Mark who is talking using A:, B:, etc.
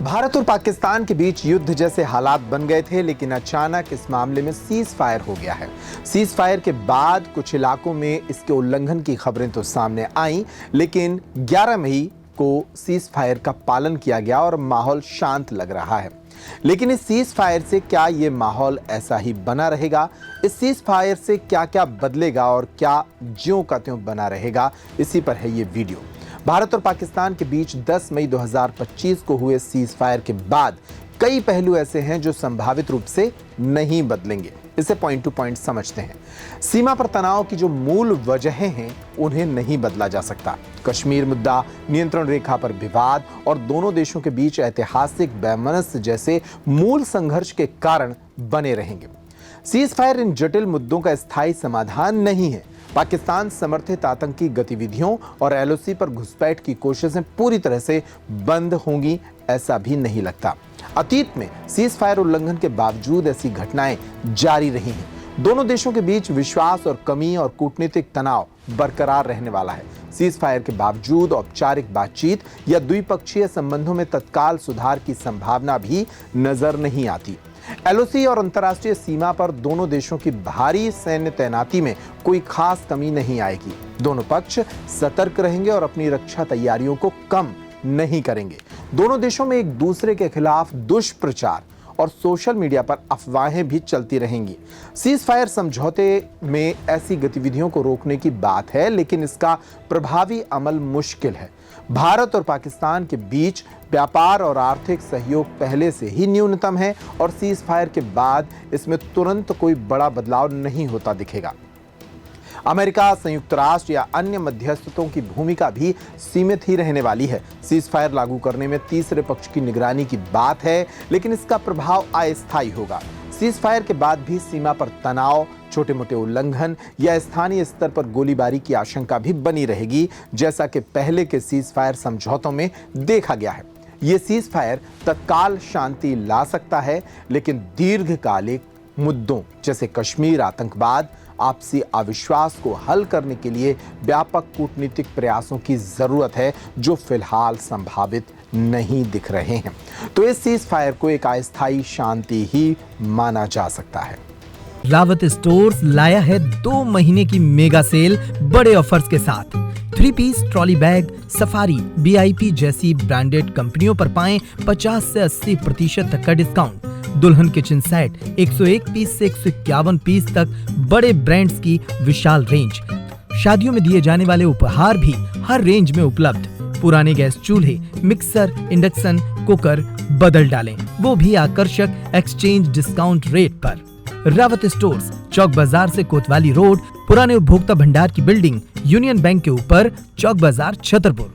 A: भारत और पाकिस्तान के बीच युद्ध जैसे हालात बन गए थे, लेकिन अचानक इस मामले में सीज फायर हो गया है। सीज फायर के बाद कुछ इलाकों में इसके उल्लंघन की खबरें तो सामने आईं, लेकिन 11 मई को सीज फायर का पालन किया गया और माहौल शांत लग रहा है। लेकिन इस सीज फायर से क्या ये माहौल ऐसा ही बना रहेगा? इस सीज फायर से क्या क्या बदलेगा और क्या ज्यों का त्यों बना रहेगा? इसी पर है ये वीडियो। भारत और पाकिस्तान के बीच 10 मई 2025 को हुए सीज फायर के बाद कई पहलू ऐसे हैं जो संभावित रूप से नहीं बदलेंगे। इसे पॉइंट टू पॉइंट समझते हैं। सीमा पर तनाव की जो मूल वजहें हैं उन्हें नहीं बदला जा सकता। कश्मीर मुद्दा, नियंत्रण रेखा पर विवाद और दोनों देशों के बीच ऐतिहासिक वैमनस्य जैसे मूल संघर्ष के कारण बने रहेंगे। सीज फायर इन जटिल मुद्दों का स्थायी समाधान नहीं है। पाकिस्तान समर्थित आतंकी गतिविधियों और एलओसी पर घुसपैठ की कोशिशें पूरी तरह से बंद होंगी, ऐसा भी नहीं लगता। अतीत में सीज फायर उल्लंघन के बावजूद ऐसी घटनाएं जारी रही हैं। दोनों देशों के बीच विश्वास और कमी और कूटनीतिक तनाव बरकरार रहने वाला है। सीज फायर के बावजूद औपचारिक बातचीत या द्विपक्षीय संबंधों में तत्काल सुधार की संभावना भी नजर नहीं आती। एलओसी और अंतर्राष्ट्रीय सीमा पर दोनों देशों की भारी सैन्य तैनाती में कोई खास कमी नहीं आएगी। दोनों पक्ष सतर्क रहेंगे और अपनी रक्षा तैयारियों को कम नहीं करेंगे। दोनों देशों में एक दूसरे के खिलाफ दुष्प्रचार और सोशल मीडिया पर अफवाहें भी चलती रहेंगी। सीज फायर समझौते में ऐसी गतिविधियों को रोकने की बात है, लेकिन इसका प्रभावी अमल मुश्किल है। भारत और पाकिस्तान के बीच व्यापार और आर्थिक सहयोग पहले से ही न्यूनतम है और सीज फायर के बाद इसमें तुरंत कोई बड़ा बदलाव नहीं होता दिखेगा। अमेरिका, संयुक्त राष्ट्र या अन्य मध्यस्थों की भूमिका भी सीमित ही रहने वाली है। सीज फायर लागू करने में तीसरे पक्ष की निगरानी की बात है, लेकिन इसका प्रभाव अस्थायी होगा। सीज फायर के बाद भी सीमा पर तनाव, छोटे मोटे उल्लंघन या स्थानीय स्तर पर गोलीबारी की आशंका भी बनी रहेगी, जैसा कि पहले के सीज फायर समझौतों में देखा गया है। ये सीज फायर तत्काल शांति ला सकता है, लेकिन दीर्घकालिक मुद्दों जैसे कश्मीर, आतंकवाद, आपसी अविश्वास को हल करने के लिए व्यापक कूटनीतिक प्रयासों की जरूरत है, जो फिलहाल संभावित नहीं दिख रहे हैं। तो इस सीज फायर को एक अस्थायी शांति ही माना जा सकता है।
B: रावत स्टोर्स लाया है 2 महीने की मेगा सेल बड़े ऑफर्स के साथ। 3 piece trolley bag, Safari, VIP जैसी ब्रांडेड कंपनियों पर पाएं 50 से 80% तक का डिस्काउंट। दुल्हन किचन सेट 101 पीस से 151 पीस तक बड़े ब्रांड्स की विशाल रेंज। शादियों में दिए जाने वाले उपहार भी हर रेंज में उपलब्ध। पुराने गैस चूल्हे, मिक्सर, इंडक्शन कुकर बदल डालें, वो भी आकर्षक एक्सचेंज डिस्काउंट रेट पर। रावत स्टोर्स, चौक बाजार से कोतवाली रोड, पुराने उपभोक्ता भंडार की बिल्डिंग, यूनियन बैंक के ऊपर, चौक बाजार, छतरपुर।